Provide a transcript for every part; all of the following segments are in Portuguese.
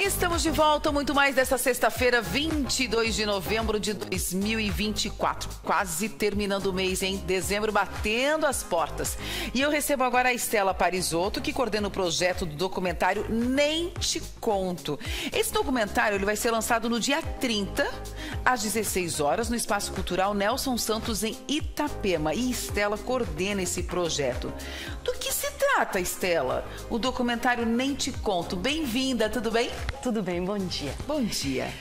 Estamos de volta, muito mais dessa sexta-feira, 22 de novembro de 2024. Quase terminando o mês, hein? Dezembro batendo as portas. E eu recebo agora a Estela Parisotto, que coordena o projeto do documentário Nem Te Conto. Esse documentário ele vai ser lançado no dia 30, às 16 horas, no Espaço Cultural Nelson Santos, em Itapema. E Estela coordena esse projeto. Do que se trata, Estela? O documentário Nem Te Conto. Bem-vinda, tudo bem? Tudo bem, bom dia. Bom dia.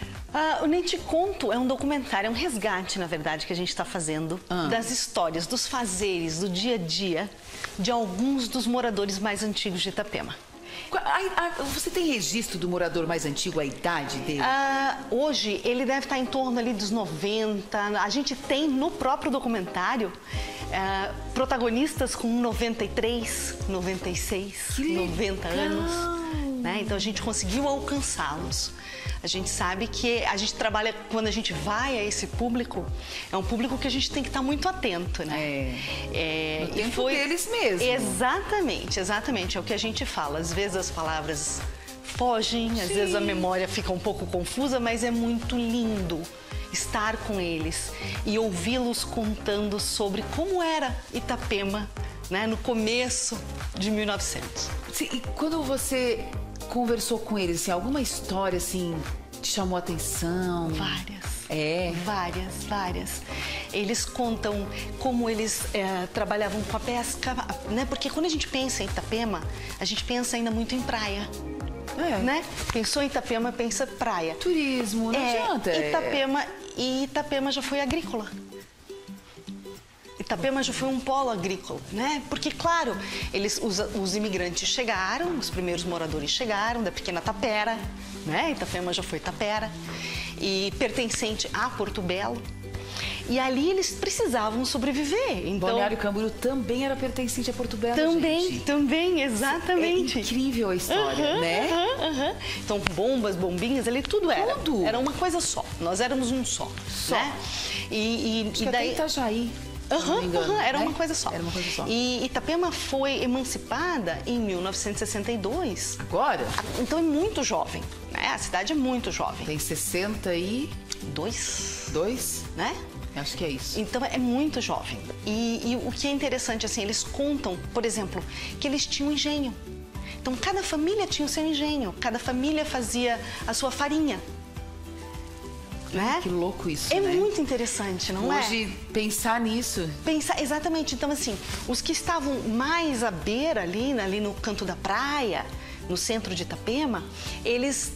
O Nem Te Conto é um documentário, é um resgate, na verdade, que a gente está fazendo das histórias, dos fazeres, do dia a dia de alguns dos moradores mais antigos de Itapema. Você tem registro do morador mais antigo, a idade dele? Hoje, ele deve estar em torno ali dos 90. A gente tem no próprio documentário protagonistas com 93, 96, 90 anos. Né? Então, a gente conseguiu alcançá-los. A gente sabe que a gente trabalha, quando a gente vai a esse público, é um público que a gente tem que estar muito atento, né? No tempo deles mesmo. Exatamente, exatamente. É o que a gente fala. Às vezes as palavras fogem, às vezes a memória fica um pouco confusa, mas é muito lindo estar com eles e ouvi-los contando sobre como era Itapema, né, no começo de 1900. Sim, e quando você conversou com eles, assim, alguma história assim te chamou a atenção? Várias. Várias. Eles contam como eles trabalhavam com a pesca, né? Porque quando a gente pensa em Itapema, a gente pensa ainda muito em praia. Né? Pensou em Itapema, pensa praia. Turismo, não adianta. Itapema já foi agrícola. Itapema já foi um polo agrícola, né? Porque, claro, os imigrantes chegaram, os primeiros moradores chegaram da pequena Tapera, né? Itapema já foi Tapera, e pertencente a Porto Belo. E ali eles precisavam sobreviver. Então, Balneário Camboriú também era pertencente a Porto Belo, Também, exatamente. É incrível a história, né? Então, bombinhas ali, tudo era. Era uma coisa só. Nós éramos um só. Né? E daí Itajaí. Era uma coisa só. Era uma coisa só. E Itapema foi emancipada em 1962. Agora? Então é muito jovem, né? A cidade é muito jovem. Tem 62? Né? Acho que é isso. Então é muito jovem. E o que é interessante, assim, eles contam, por exemplo, que eles tinham engenho. Então cada família tinha o seu engenho, cada família fazia a sua farinha. Né? Que louco isso, né? É muito interessante, não é? Hoje, pensar nisso. Exatamente. Então, assim, os que estavam mais à beira ali no canto da praia, no centro de Itapema, eles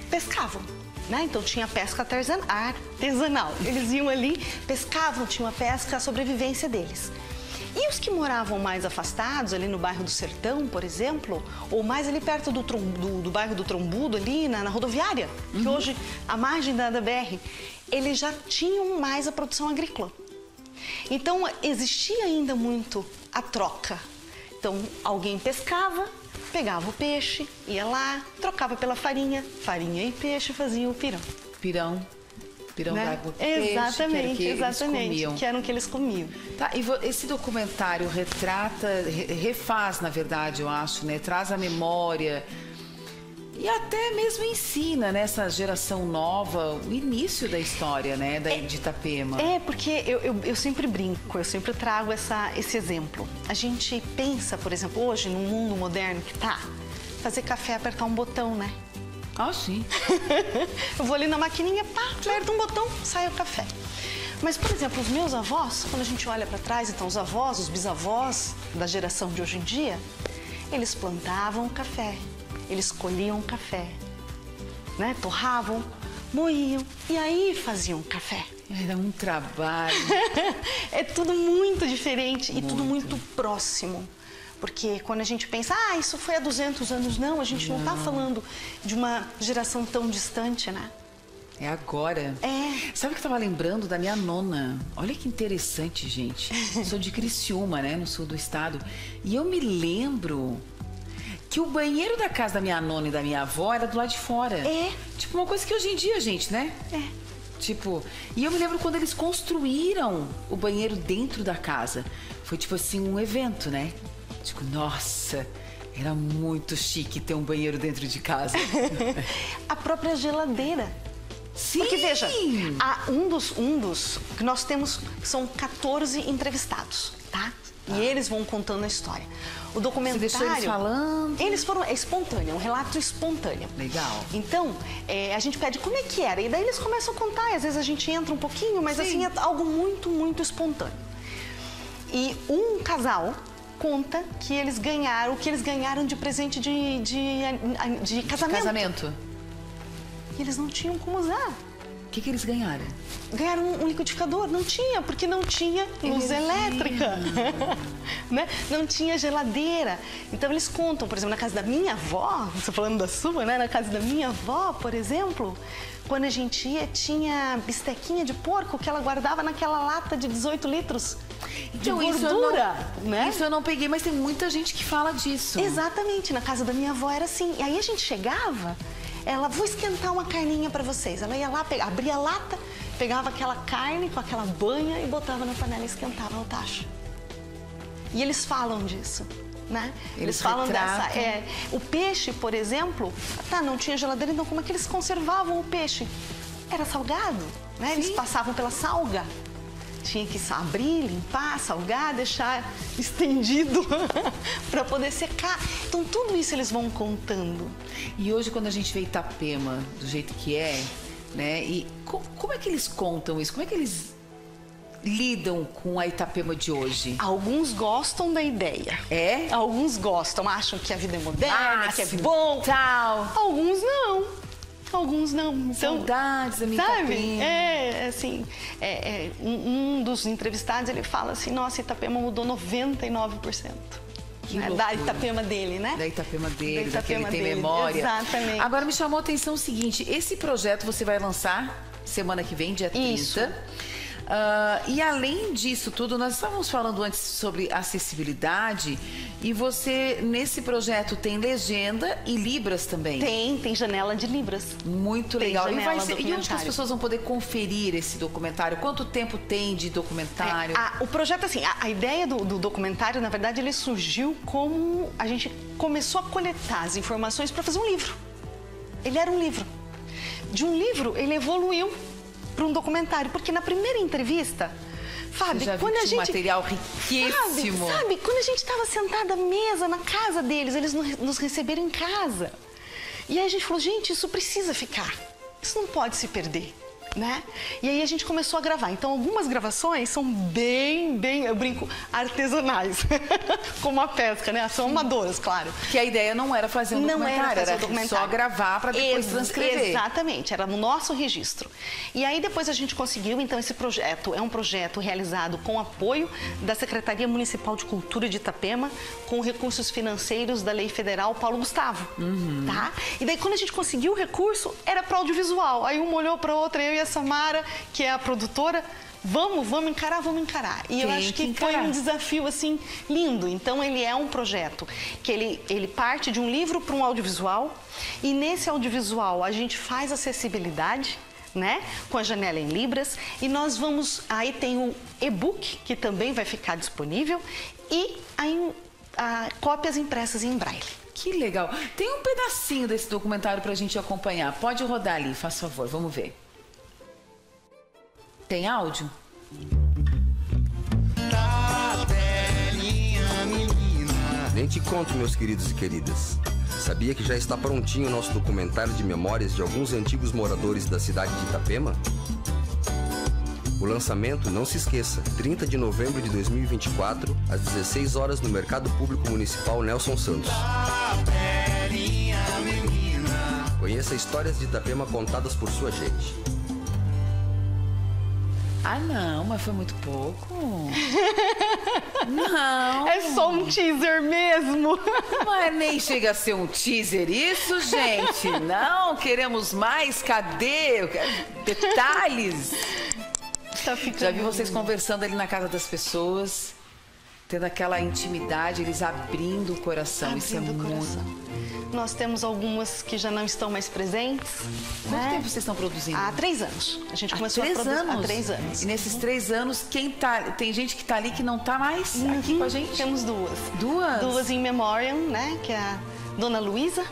pescavam, né? Então, tinha pesca artesanal. Eles iam ali, pescavam, tinha uma pesca, a sobrevivência deles. E os que moravam mais afastados, ali no bairro do Sertão, por exemplo, ou mais ali perto do bairro do Trombudo, ali na rodoviária, que hoje, à margem da BR, eles já tinham mais a produção agrícola. Então, existia ainda muito a troca. Então, alguém pescava, pegava o peixe, ia lá, trocava pela farinha e peixe faziam o pirão. Pirão d'água, exatamente, que eram o que eles comiam. Tá, e esse documentário refaz, na verdade, eu acho, né? Traz a memória e até mesmo ensina, né, essa geração nova, o início da história, né, de Itapema. Porque eu sempre brinco, eu sempre trago esse exemplo. A gente pensa, por exemplo, hoje, no mundo moderno que tá, fazer café, apertar um botão, né? Sim. Eu vou ali na maquininha, aperto um botão, sai o café. Mas, por exemplo, os meus avós, quando a gente olha para trás, então os avós, os bisavós da geração de hoje em dia, eles plantavam café, eles colhiam café, né? Torravam, moíam e aí faziam café. Era um trabalho. É tudo muito diferente e tudo muito próximo. Porque quando a gente pensa, isso foi há 200 anos, não, a gente não está falando de uma geração tão distante, né? É agora. Sabe o que eu estava lembrando da minha nona? Olha que interessante, gente. Sou de Criciúma, né, no sul do estado. E eu me lembro que o banheiro da casa da minha nona e da minha avó era do lado de fora. Tipo, uma coisa que hoje em dia, gente, né? Tipo, e eu me lembro quando eles construíram o banheiro dentro da casa. Foi tipo assim, um evento, né? Tipo, nossa, Era muito chique ter um banheiro dentro de casa. A própria geladeira. Sim! Porque, veja, um dos que nós temos, são 14 entrevistados, tá? E eles vão contando a história. O documentário... Você deixou eles falando? Eles foram... É espontâneo, é um relato espontâneo. Legal. Então, a gente pede como é que era. E daí eles começam a contar. E às vezes a gente entra um pouquinho, mas assim, é algo muito, muito espontâneo. E um casal conta que eles ganharam, o que eles ganharam de presente de casamento. Casamento. E eles não tinham como usar. O que eles ganharam? Ganharam um liquidificador. Não tinha, porque não tinha luz elétrica. Né? Não tinha geladeira. Então eles contam, por exemplo, na casa da minha avó, estou falando da sua, né? Na casa da minha avó, por exemplo, quando a gente ia, tinha bistequinha de porco que ela guardava naquela lata de 18 litros de gordura. Isso eu não peguei, mas tem muita gente que fala disso. Exatamente, na casa da minha avó era assim. E aí a gente chegava, ela, vou esquentar uma carninha para vocês. Ela ia lá, abria a lata, pegava aquela carne com aquela banha e botava na panela e esquentava no tacho. E eles falam disso, né? Eles falam dessa... o peixe, por exemplo, não tinha geladeira, então como é que eles conservavam o peixe? Era salgado, né? Eles passavam pela salga. Tinha que abrir, limpar, salgar, deixar estendido para poder secar. Então, tudo isso eles vão contando. E hoje, quando a gente vê Itapema do jeito que é, né? E como é que eles contam isso? Como é que eles lidam com a Itapema de hoje? Alguns gostam da ideia. É? Alguns gostam, acham que a vida é moderna, que é bom. Tal. Alguns não. Alguns não. Então, saudades da minha Itapema. Um dos entrevistados, ele fala assim, nossa, Itapema mudou 99%. Né? Da Itapema dele, né? Da Itapema dele, da daquele tem dele. memória. Exatamente. Agora, me chamou a atenção o seguinte, esse projeto você vai lançar semana que vem, dia 30. Isso. E além disso tudo, nós estávamos falando antes sobre acessibilidade e você, nesse projeto, tem legenda e libras também. Tem janela de libras. Muito legal. E onde que as pessoas vão poder conferir esse documentário? Quanto tempo tem de documentário? O projeto, assim, a ideia do documentário, na verdade, ele surgiu como a gente começou a coletar as informações para fazer um livro. Ele era um livro. De um livro, ele evoluiu para um documentário, porque na primeira entrevista, Fábio, quando a gente... material riquíssimo. Sabe, quando a gente estava sentada à mesa na casa deles, eles nos receberam em casa. E aí a gente falou, gente, isso precisa ficar. Isso não pode se perder, né? E aí a gente começou a gravar. Então, algumas gravações são bem, eu brinco, artesanais. Como a pesca, né? São amadoras, claro. Que a ideia não era fazer um documentário, era só gravar para depois transcrever. Exatamente, era no nosso registro. E aí depois a gente conseguiu, então esse projeto é um projeto realizado com apoio da Secretaria Municipal de Cultura de Itapema, com recursos financeiros da Lei Federal Paulo Gustavo, tá? E daí quando a gente conseguiu o recurso, era para audiovisual. Aí uma olhou para outra, eu e a Samara, que é a produtora, vamos encarar. E eu acho que foi um desafio, assim, lindo. Então, ele é um projeto que ele parte de um livro para um audiovisual. E nesse audiovisual, a gente faz acessibilidade, né? Com a janela em libras. E nós vamos... Aí tem o e-book, que também vai ficar disponível. E aí, cópias impressas em braille. Que legal. Tem um pedacinho desse documentário para a gente acompanhar. Pode rodar ali, faz favor. Vamos ver. Tem áudio? Nem te conto, meus queridos e queridas. Sabia que já está prontinho o nosso documentário de memórias de alguns antigos moradores da cidade de Itapema? O lançamento, não se esqueça, 30 de novembro de 2024, às 16 horas no Mercado Público Municipal Nelson Santos. Conheça histórias de Itapema contadas por sua gente. Ah, não, mas foi muito pouco. Não. É só um teaser mesmo. Mas nem chega a ser um teaser isso, gente. Não, queremos mais. Cadê? Detalhes. Tá ficando... Já vi vocês conversando ali na casa das pessoas. tendo aquela intimidade, eles abrindo o coração. Isso é muito... Nós temos algumas que já não estão mais presentes. Quanto tempo vocês estão produzindo? Há 3 anos. A gente começou a produzir há 3 anos. E nesses 3 anos, tem gente que está ali que não está mais aqui com a gente? Temos 2. 2? 2 in memoriam, né? Que é a Dona Luísa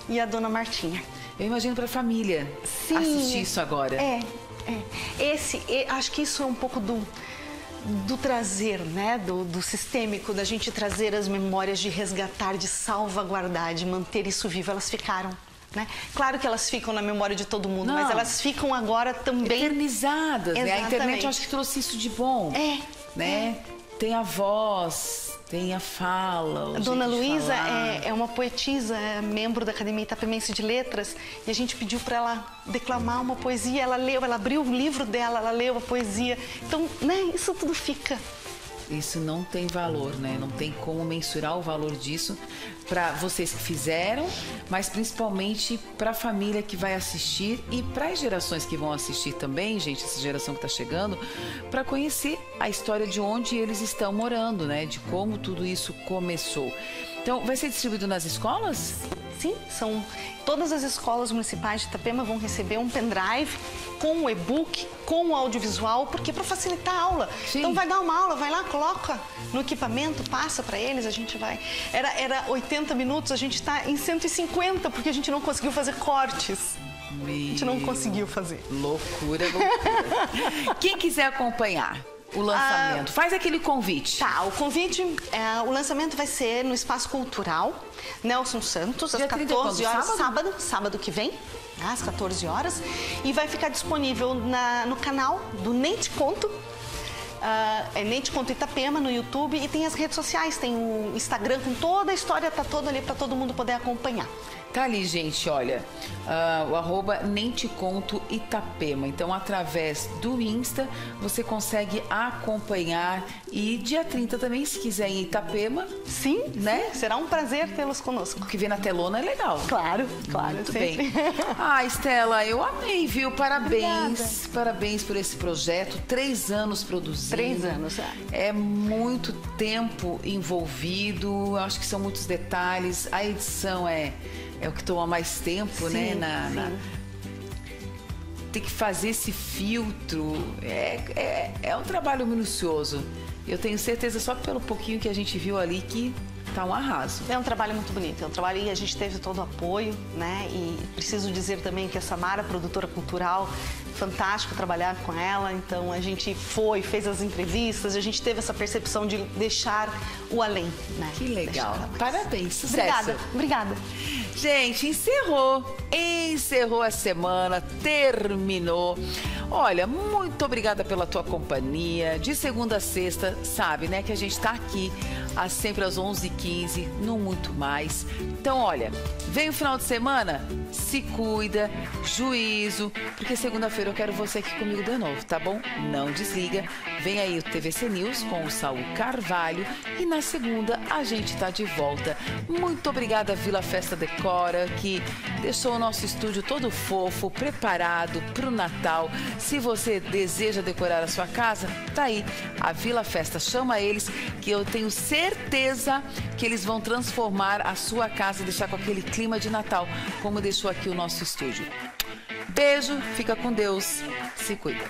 e a Dona Martinha. Eu imagino para a família assistir isso agora. Acho que isso é um pouco do trazer, né, do sistêmico, da gente trazer as memórias, de resgatar, de salvaguardar, de manter isso vivo. Elas ficaram, né? Claro que elas ficam na memória de todo mundo, mas elas ficam agora também... Eternizadas, né? A internet eu acho que trouxe isso de bom. Né? Tem a voz, tem a fala. A Dona Luísa é uma poetisa, é membro da Academia Itapemense de Letras, e a gente pediu para ela declamar uma poesia, ela leu, ela abriu o livro dela, ela leu a poesia. Então, né, isso tudo fica. Isso não tem valor, né? Não tem como mensurar o valor disso para vocês que fizeram, mas principalmente para a família que vai assistir e para as gerações que vão assistir também, gente, essa geração que está chegando, para conhecer a história de onde eles estão morando, né? De como tudo isso começou. Então, vai ser distribuído nas escolas? Sim, todas as escolas municipais de Itapema vão receber um pendrive com o e-book, com o audiovisual, porque para facilitar a aula. Sim. Então vai dar uma aula, vai lá, coloca no equipamento, passa para eles, a gente vai. Era 80 minutos, a gente está em 150, porque a gente não conseguiu fazer cortes. A gente não conseguiu fazer. Loucura, loucura. Quem quiser acompanhar o lançamento, faz aquele convite. Tá, o convite, o lançamento vai ser no Espaço Cultural Nelson Santos, às 14 horas, sábado que vem, às 14 horas, e vai ficar disponível no canal do Nem Te Conto, Nem Te Conto Itapema no YouTube, e tem as redes sociais, tem o Instagram com toda a história, tá toda ali para todo mundo poder acompanhar. Tá ali, gente, olha, o @ Nem Te Conto Itapema. Então, através do Insta, você consegue acompanhar. E dia 30 também, se quiser ir em Itapema. Sim, né? Sim. Será um prazer tê-los conosco. O que vê na telona é legal. Claro, claro. Muito sempre. bem. Estela, eu amei, viu? Parabéns. Obrigada. Parabéns por esse projeto. 3 anos produzindo. 3 anos, É muito tempo envolvido. Acho que são muitos detalhes. A edição é o que toma mais tempo, sim, né? Tem que fazer esse filtro. É um trabalho minucioso. Eu tenho certeza, só pelo pouquinho que a gente viu ali, que tá um arraso. É um trabalho muito bonito. É um trabalho e a gente teve todo o apoio, né? E preciso dizer também que a Samara, produtora cultural, fantástico trabalhar com ela. Então a gente fez as entrevistas, a gente teve essa percepção de deixar o além, né? Que legal. Parabéns, sucesso. Obrigada. Gente, encerrou a semana, terminou. Olha, muito obrigada pela tua companhia. De segunda a sexta, sabe, né, que a gente tá aqui sempre às 11h15, no Muito Mais. Então, olha, vem o final de semana, se cuida, juízo, porque segunda-feira eu quero você aqui comigo de novo, tá bom? Não desliga. Vem aí o TVC News com o Saul Carvalho e na segunda a gente tá de volta. Muito obrigada, Vila Festa Decora, que deixou o nosso estúdio todo fofo, preparado pro Natal. Se você deseja decorar a sua casa, tá aí. A Vila Festa, chama eles, que eu tenho certeza que eles vão transformar a sua casa e deixar com aquele clima de Natal, como deixou aqui o nosso estúdio. Beijo, fica com Deus, se cuida.